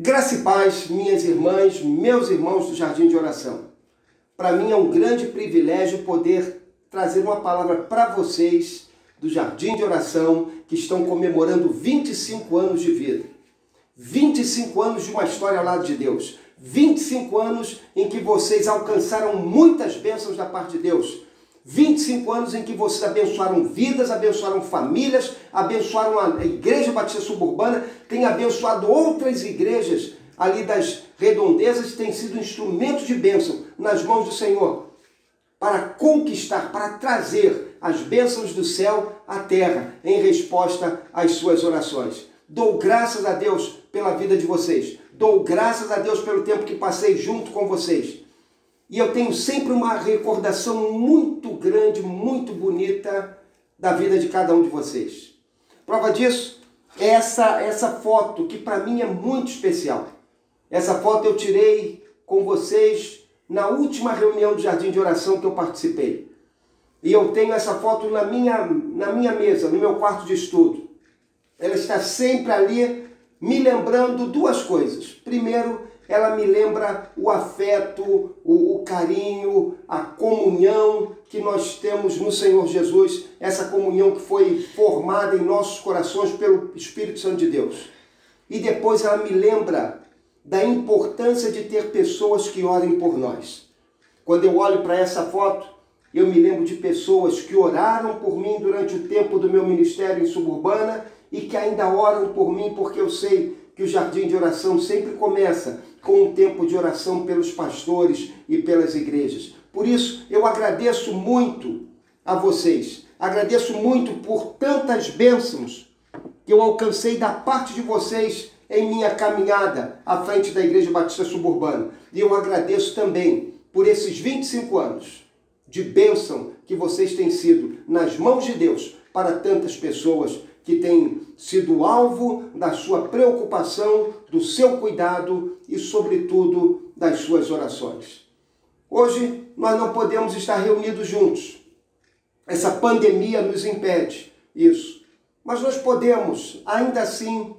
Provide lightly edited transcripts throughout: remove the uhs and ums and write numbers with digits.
Graça e paz, minhas irmãs, meus irmãos do Jardim de Oração. Para mim é um grande privilégio poder trazer uma palavra para vocês do Jardim de Oração que estão comemorando 25 anos de vida. 25 anos de uma história ao lado de Deus. 25 anos em que vocês alcançaram muitas bênçãos da parte de Deus. 25 anos em que vocês abençoaram vidas, abençoaram famílias, abençoaram a Igreja Batista Suburbana, tem abençoado outras igrejas ali das redondezas que têm sido instrumentos de bênção nas mãos do Senhor para conquistar, para trazer as bênçãos do céu à terra em resposta às suas orações. Dou graças a Deus pela vida de vocês. Dou graças a Deus pelo tempo que passei junto com vocês. E eu tenho sempre uma recordação muito grande, muito bonita da vida de cada um de vocês. Prova disso é essa foto que para mim é muito especial. Essa foto eu tirei com vocês na última reunião do Jardim de Oração que eu participei. E eu tenho essa foto na minha mesa, no meu quarto de estudo. Ela está sempre ali me lembrando duas coisas. Primeiro, ela me lembra o afeto, o carinho, a comunhão que nós temos no Senhor Jesus, essa comunhão que foi formada em nossos corações pelo Espírito Santo de Deus. E depois ela me lembra da importância de ter pessoas que orem por nós. Quando eu olho para essa foto, eu me lembro de pessoas que oraram por mim durante o tempo do meu ministério em Suburbana e que ainda oram por mim, porque eu sei que o Jardim de Oração sempre começa com um tempo de oração pelos pastores e pelas igrejas. Por isso, eu agradeço muito a vocês. Agradeço muito por tantas bênçãos que eu alcancei da parte de vocês em minha caminhada à frente da Igreja Batista Suburbana. E eu agradeço também por esses 25 anos de bênção que vocês têm sido nas mãos de Deus para tantas pessoas que têm sido alvo da sua preocupação, do seu cuidado e, sobretudo, das suas orações. Hoje, nós não podemos estar reunidos juntos. Essa pandemia nos impede isso. Mas nós podemos, ainda assim,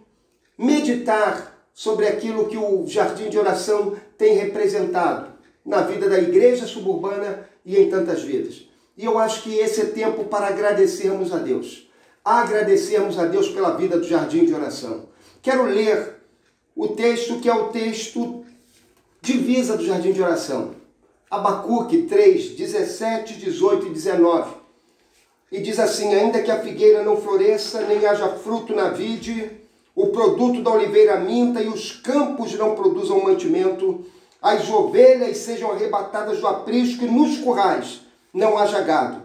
meditar sobre aquilo que o Jardim de Oração tem representado na vida da Igreja Suburbana e em tantas vidas. E eu acho que esse é tempo para agradecermos a Deus. Agradecermos a Deus pela vida do Jardim de Oração. Quero ler o texto que é o texto divisa do Jardim de Oração. Abacuque 3, 17, 18 e 19. E diz assim: ainda que a figueira não floresça, nem haja fruto na vide, o produto da oliveira minta e os campos não produzam mantimento, as ovelhas sejam arrebatadas do aprisco e nos currais não haja gado.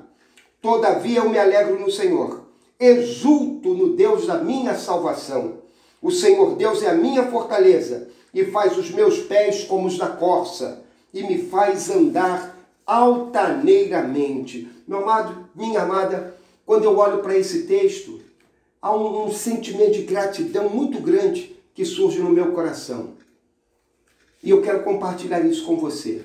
Todavia eu me alegro no Senhor, exulto no Deus da minha salvação. O Senhor Deus é a minha fortaleza e faz os meus pés como os da corça e me faz andar altaneiramente. Meu amado, minha amada, quando eu olho para esse texto, há um sentimento de gratidão muito grande que surge no meu coração. E eu quero compartilhar isso com você.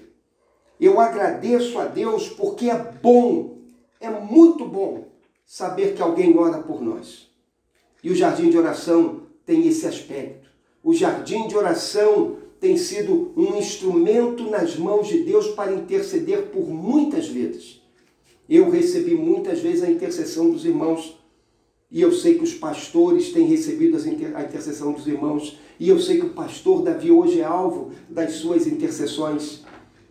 Eu agradeço a Deus porque é bom, é muito bom saber que alguém ora por nós. E o Jardim de Oração tem esse aspecto. O Jardim de Oração tem sido um instrumento nas mãos de Deus para interceder por muitas vidas. Eu recebi muitas vezes a intercessão dos irmãos. E eu sei que os pastores têm recebido a intercessão dos irmãos. E eu sei que o pastor Davi hoje é alvo das suas intercessões.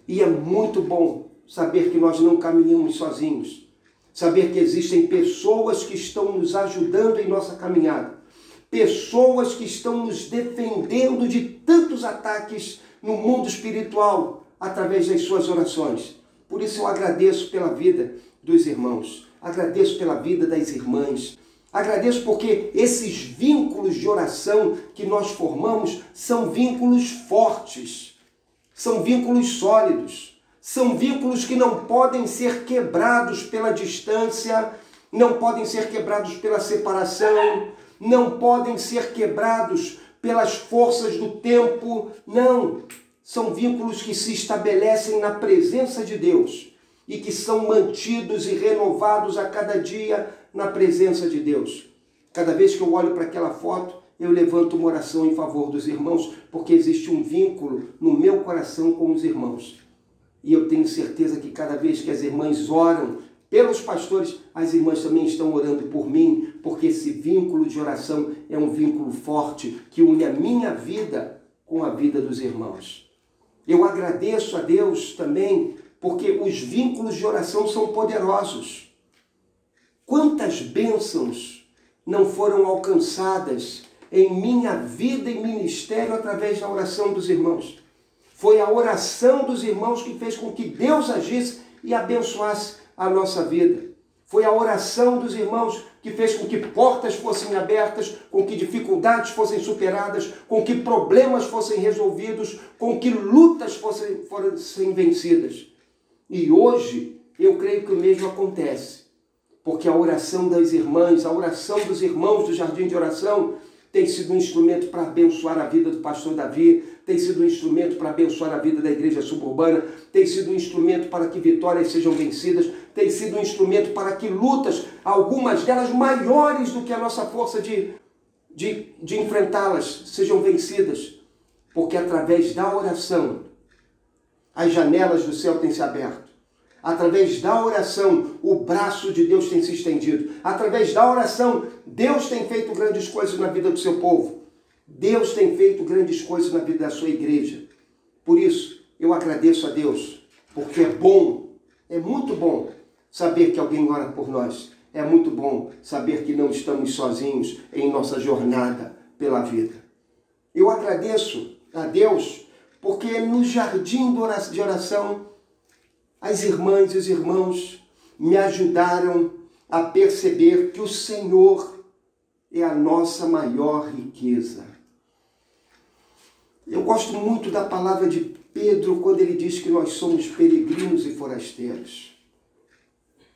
E é muito bom saber que nós não caminhamos sozinhos. Saber que existem pessoas que estão nos ajudando em nossa caminhada. Pessoas que estão nos defendendo de tantos ataques no mundo espiritual através das suas orações. Por isso eu agradeço pela vida dos irmãos. Agradeço pela vida das irmãs. Agradeço porque esses vínculos de oração que nós formamos são vínculos fortes, são vínculos sólidos, são vínculos que não podem ser quebrados pela distância, não podem ser quebrados pela separação, não podem ser quebrados pelas forças do tempo, não. São vínculos que se estabelecem na presença de Deus e que são mantidos e renovados a cada dia na presença de Deus. Cada vez que eu olho para aquela foto, eu levanto uma oração em favor dos irmãos, porque existe um vínculo no meu coração com os irmãos. E eu tenho certeza que cada vez que as irmãs oram pelos pastores, as irmãs também estão orando por mim, porque esse vínculo de oração é um vínculo forte que une a minha vida com a vida dos irmãos. Eu agradeço a Deus também, porque os vínculos de oração são poderosos. Quantas bênçãos não foram alcançadas em minha vida e ministério através da oração dos irmãos? Foi a oração dos irmãos que fez com que Deus agisse e abençoasse a nossa vida. Foi a oração dos irmãos que fez com que portas fossem abertas, com que dificuldades fossem superadas, com que problemas fossem resolvidos, com que lutas fossem vencidas. E hoje eu creio que o mesmo acontece, porque a oração das irmãs, a oração dos irmãos do Jardim de Oração tem sido um instrumento para abençoar a vida do pastor Davi, tem sido um instrumento para abençoar a vida da igreja suburbana, tem sido um instrumento para que vitórias sejam vencidas, tem sido um instrumento para que lutas, algumas delas maiores do que a nossa força de enfrentá-las, sejam vencidas. Porque através da oração, as janelas do céu têm se aberto. Através da oração, o braço de Deus tem se estendido. Através da oração, Deus tem feito grandes coisas na vida do seu povo. Deus tem feito grandes coisas na vida da sua igreja. Por isso, eu agradeço a Deus, porque é bom, é muito bom saber que alguém ora por nós. É muito bom saber que não estamos sozinhos em nossa jornada pela vida. Eu agradeço a Deus, porque no jardim de oração, as irmãs e os irmãos me ajudaram a perceber que o Senhor é a nossa maior riqueza. Eu gosto muito da palavra de Pedro quando ele diz que nós somos peregrinos e forasteiros.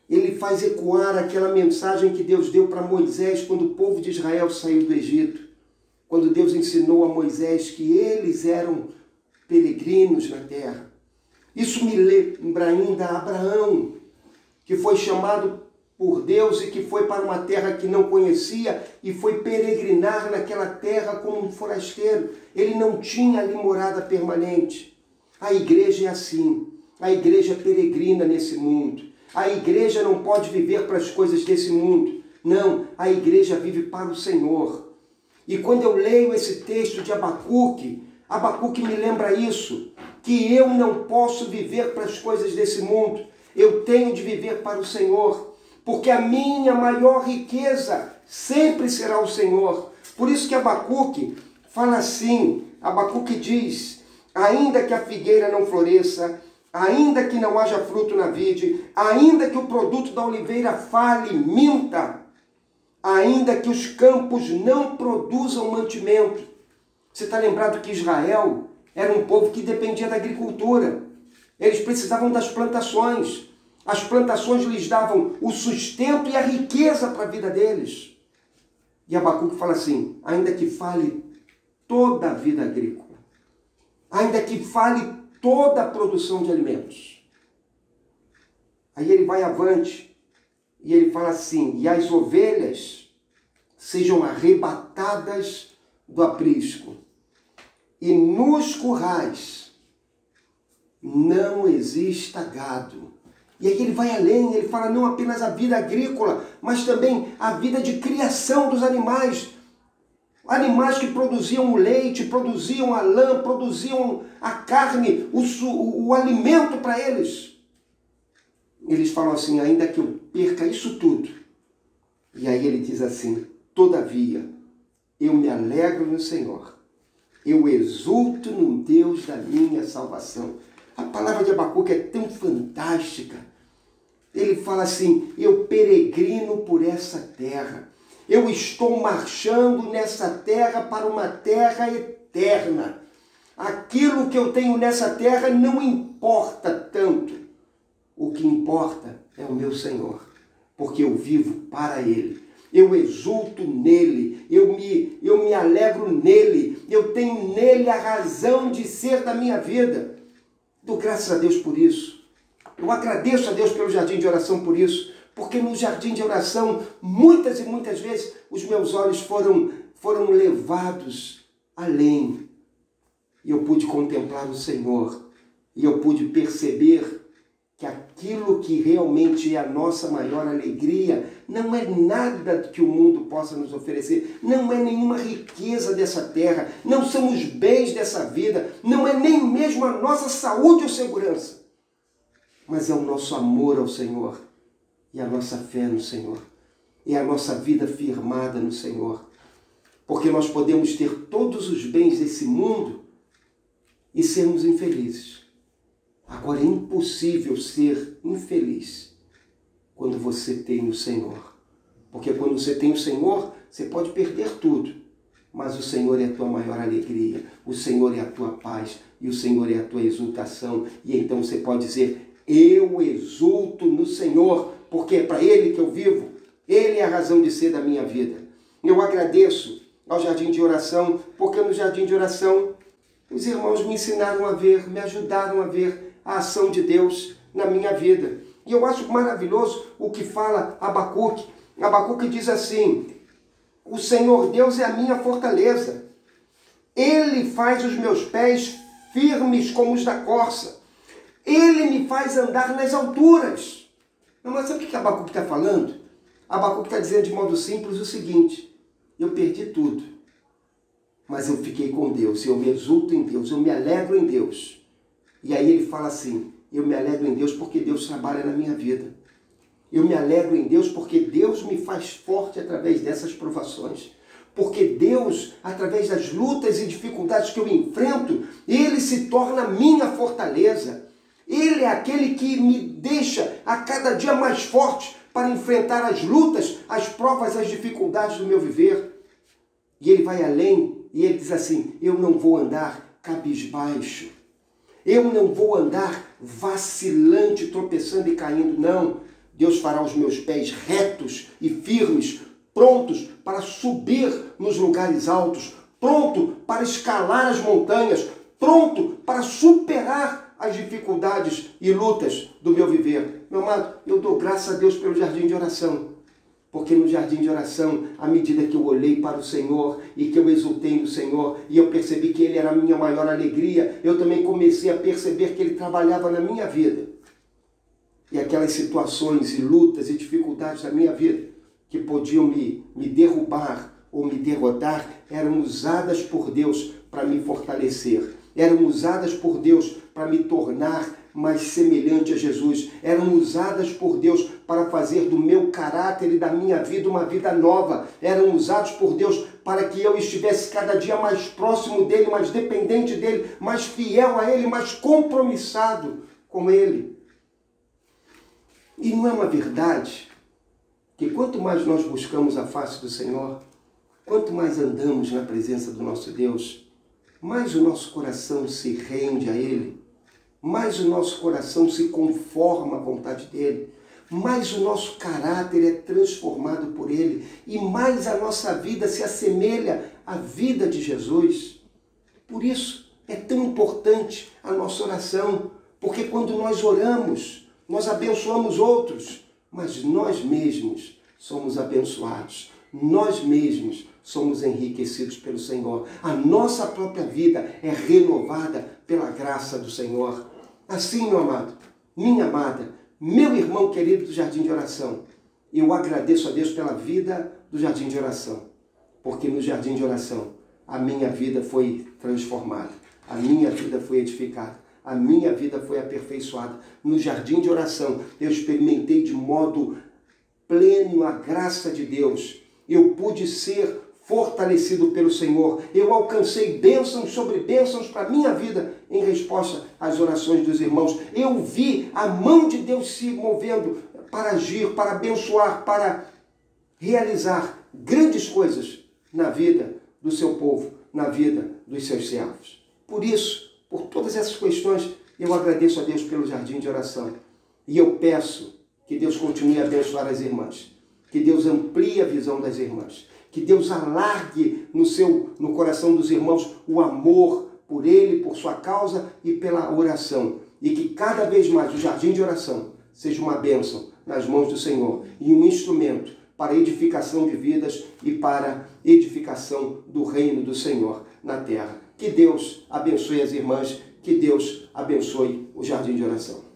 Ele faz ecoar aquela mensagem que Deus deu para Moisés quando o povo de Israel saiu do Egito. Quando Deus ensinou a Moisés que eles eram peregrinos na terra. Isso me lembra ainda Abraão, que foi chamado por Deus e que foi para uma terra que não conhecia e foi peregrinar naquela terra como um forasteiro. Ele não tinha ali morada permanente. A igreja é assim. A igreja é peregrina nesse mundo. A igreja não pode viver para as coisas desse mundo. Não, a igreja vive para o Senhor. E quando eu leio esse texto de Abacuque, Abacuque me lembra isso, que eu não posso viver para as coisas desse mundo. Eu tenho de viver para o Senhor, porque a minha maior riqueza sempre será o Senhor. Por isso que Abacuque fala assim, Abacuque diz, ainda que a figueira não floresça, ainda que não haja fruto na vide, ainda que o produto da oliveira fale, minta, ainda que os campos não produzam mantimento. Você está lembrado que Israel era um povo que dependia da agricultura. Eles precisavam das plantações. As plantações lhes davam o sustento e a riqueza para a vida deles. E Abacuque fala assim, ainda que fale toda a vida agrícola, ainda que fale toda a produção de alimentos. Aí ele vai avante e ele fala assim, e as ovelhas sejam arrebatadas do aprisco, e nos currais não exista gado. E aí ele vai além, ele fala não apenas a vida agrícola, mas também a vida de criação dos animais. Animais que produziam o leite, produziam a lã, produziam a carne, o alimento para eles. Eles falam assim, ainda que eu perca isso tudo. E aí ele diz assim, todavia, eu me alegro no Senhor. Eu exulto no Deus da minha salvação. A palavra de Abacuque é tão fantástica. Ele fala assim, eu peregrino por essa terra. Eu estou marchando nessa terra para uma terra eterna. Aquilo que eu tenho nessa terra não importa tanto. O que importa é o meu Senhor, porque eu vivo para Ele. Eu exulto nele, eu me alegro nele, eu tenho nele a razão de ser da minha vida. Dou graças a Deus por isso. Eu agradeço a Deus pelo jardim de oração por isso, porque no jardim de oração, muitas e muitas vezes, os meus olhos foram foram levados além. E eu pude contemplar o Senhor. E eu pude perceber que aquilo que realmente é a nossa maior alegria não é nada que o mundo possa nos oferecer, não é nenhuma riqueza dessa terra, não são os bens dessa vida, não é nem mesmo a nossa saúde ou segurança, mas é o nosso amor ao Senhor e a nossa fé no Senhor, e a nossa vida firmada no Senhor, porque nós podemos ter todos os bens desse mundo e sermos infelizes. Agora é impossível ser infeliz quando você tem o Senhor. Porque quando você tem o Senhor, você pode perder tudo. Mas o Senhor é a tua maior alegria, o Senhor é a tua paz e o Senhor é a tua exultação. E então você pode dizer, eu exulto no Senhor, porque é para Ele que eu vivo. Ele é a razão de ser da minha vida. Eu agradeço ao Jardim de Oração, porque no Jardim de Oração os irmãos me ensinaram a ver, me ajudaram a ver a ação de Deus na minha vida. E eu acho maravilhoso o que fala Abacuque. Abacuque diz assim, o Senhor Deus é a minha fortaleza. Ele faz os meus pés firmes como os da corça. Ele me faz andar nas alturas. Mas sabe o que Abacuque está falando? Abacuque está dizendo de modo simples o seguinte, eu perdi tudo, mas eu fiquei com Deus, eu me exulto em Deus, eu me alegro em Deus. E aí ele fala assim, eu me alegro em Deus porque Deus trabalha na minha vida. Eu me alegro em Deus porque Deus me faz forte através dessas provações. Porque Deus, através das lutas e dificuldades que eu enfrento, Ele se torna a minha fortaleza. Ele é aquele que me deixa a cada dia mais forte para enfrentar as lutas, as provas, as dificuldades do meu viver. E ele vai além e ele diz assim, eu não vou andar cabisbaixo. Eu não vou andar vacilante, tropeçando e caindo, não. Deus fará os meus pés retos e firmes, prontos para subir nos lugares altos, pronto para escalar as montanhas, pronto para superar as dificuldades e lutas do meu viver. Meu amado, eu dou graças a Deus pelo Jardim de Oração. Porque no Jardim de Oração, à medida que eu olhei para o Senhor e que eu exultei no Senhor e eu percebi que Ele era a minha maior alegria, eu também comecei a perceber que Ele trabalhava na minha vida. E aquelas situações e lutas e dificuldades da minha vida que podiam me derrubar ou me derrotar, eram usadas por Deus para me fortalecer. Eram usadas por Deus para me tornar mais semelhante a Jesus. Eram usadas por Deus para fazer do meu caráter e da minha vida uma vida nova. Eram usados por Deus para que eu estivesse cada dia mais próximo dEle, mais dependente dEle, mais fiel a Ele, mais compromissado com Ele. E não é uma verdade que quanto mais nós buscamos a face do Senhor, quanto mais andamos na presença do nosso Deus, mais o nosso coração se rende a Ele, mais o nosso coração se conforma à vontade dEle, mais o nosso caráter é transformado por Ele e mais a nossa vida se assemelha à vida de Jesus. Por isso é tão importante a nossa oração, porque quando nós oramos, nós abençoamos outros, mas nós mesmos somos abençoados, nós mesmos somos enriquecidos pelo Senhor. A nossa própria vida é renovada pela graça do Senhor. Assim, meu amado, minha amada, meu irmão querido do Jardim de Oração, eu agradeço a Deus pela vida do Jardim de Oração, porque no Jardim de Oração a minha vida foi transformada, a minha vida foi edificada, a minha vida foi aperfeiçoada. No Jardim de Oração eu experimentei de modo pleno a graça de Deus. Eu pude ser fortalecido pelo Senhor. Eu alcancei bênçãos sobre bênçãos para a minha vida em resposta às orações dos irmãos. Eu vi a mão de Deus se movendo para agir, para abençoar, para realizar grandes coisas na vida do seu povo, na vida dos seus servos. Por isso, por todas essas questões, eu agradeço a Deus pelo Jardim de Oração. E eu peço que Deus continue a abençoar as irmãs, que Deus amplie a visão das irmãs, que Deus alargue no coração dos irmãos o amor por Ele, por sua causa e pela oração. E que cada vez mais o Jardim de Oração seja uma bênção nas mãos do Senhor e um instrumento para edificação de vidas e para edificação do reino do Senhor na terra. Que Deus abençoe as irmãs, que Deus abençoe o Jardim de Oração.